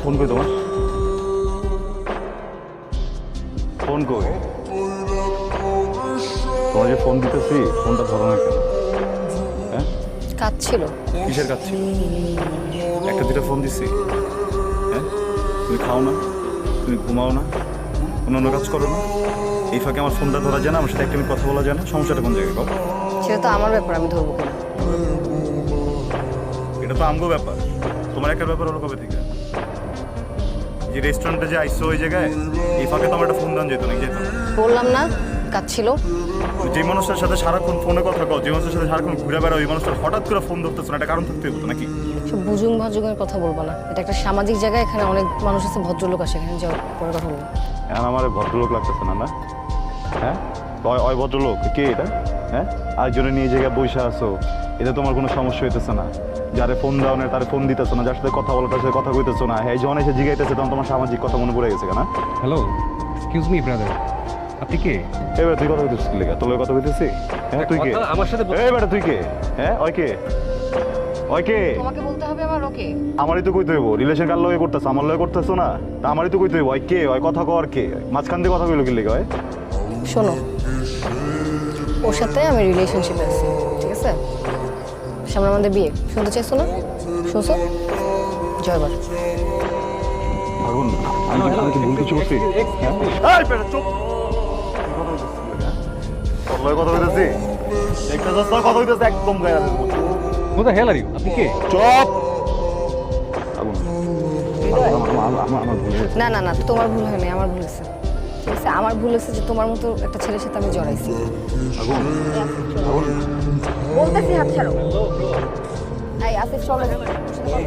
Phone কই তোমার? Phone কই? তোমার যে ফোন দিতেছি ফোনটা ধরো না কেন? হ্যাঁ, কাজ ছিল। কিসের কাজ ছিল? একটা দুটা ফোন দিছি। হ্যাঁ, তুমি খাও না, তুমি ঘুমাও না, অন্য কাজ করো না, এই ফাঁকে আমার ফোনটা ধরা যায় না, আমার সাথে একটা মিনিট কথা বলা যায় না, সমস্যাটা কোন জায়গায় কর? সেটা তো আমার ব্যাপার, আমি ধরবো কিনা। এটা তো আমগো ব্যাপার, তোমার একটা ব্যাপার হলো কবে থেকে? যে রেস্টুরেন্টে যে আইসো ওই জায়গায় এই ফাঁকে তো আমার একটা ফোন দান যেত না, যেত না। বললাম না কাজ ছিল। যে মানুষটার সাথে সারাক্ষণ ফোনে কথা কও, যে মানুষের সাথে সারাক্ষণ ঘুরে বেড়াও, ওই মানুষটার হঠাৎ করে ফোন ধরতেছ না, একটা কারণ থাকতে হতো নাকি? সব বুজুং ভাজুঙের কথা বলবো না, এটা একটা সামাজিক জায়গা, এখানে অনেক মানুষ আছে, ভদ্রলোক আসে, এখানে যাও পরে কথা বলবো। এখন আমার ভদ্রলোক লাগতেছে না, না? হ্যাঁ, ওই ভদ্রলোক কে এটা? হ্যাঁ, আরেকজনে নিয়ে জায়গায় বসে আসো, এটা তোমার কোনো সমস্যা হইতেছে না? যারে ফোন দাও না তারে ফোন দিতেছো না, যার সাথে কথা বলো তার সাথে কথা কইতেছো না, হ্যাঁ, যখন এসে জিগাইতেছে তখন তোমার সামাজিক কথা মনে পড়ে গেছে কেন? হ্যালো, এক্সকিউজ মি ব্রাদার, আপনি কে? এবার তুই কথা কইতেছিস কি লেগে? তোর লগে কথা কইতেছি? হ্যাঁ, তুই কে? কথা আমার সাথে এই বেটা তুই কে? হ্যাঁ, ওই কে? ওই কে? তোমাকে বলতে হবে আমার ওকে। আমারই তো কইতে হইব, রিলেশন কার লগে করতেছ, আমার লগে করতেছ না, তা আমারই তো কইতে হইব। ওই কে? ওই কথা কর কে? মাঝখান দিয়ে কথা কইলো কি লেগে? শোনো, ওর সাথে আমি রিলেশনশিপে আছি, ঠিক আছে? সামনে আমাদের বিয়ে, শুনতে চাইছো না? শুনছো? জয়বার। ভাগুন, আমি কি ভুল কিছু করছি? এই বেটা চুপ! তোর লগে কথা কইতেছি? একটা দোস্ত কথা কইতেছে একদম গায়ে হাত দিবো। Who the hell are you? আপনি কে? চুপ! ভাগুন, আমার ভুল হয়েছে। না না না, তোমার ভুল হয়নি, আমার ভুল হয়েছে, ঠিক আছে? আমার ভুল হয়েছে যে তোমার মতো একটা ছেলের সাথে আমি জড়াইছি। ভাগুন, ভাগুন। বলতেছি হাত ছাড়ো। এই আসিফ চলো।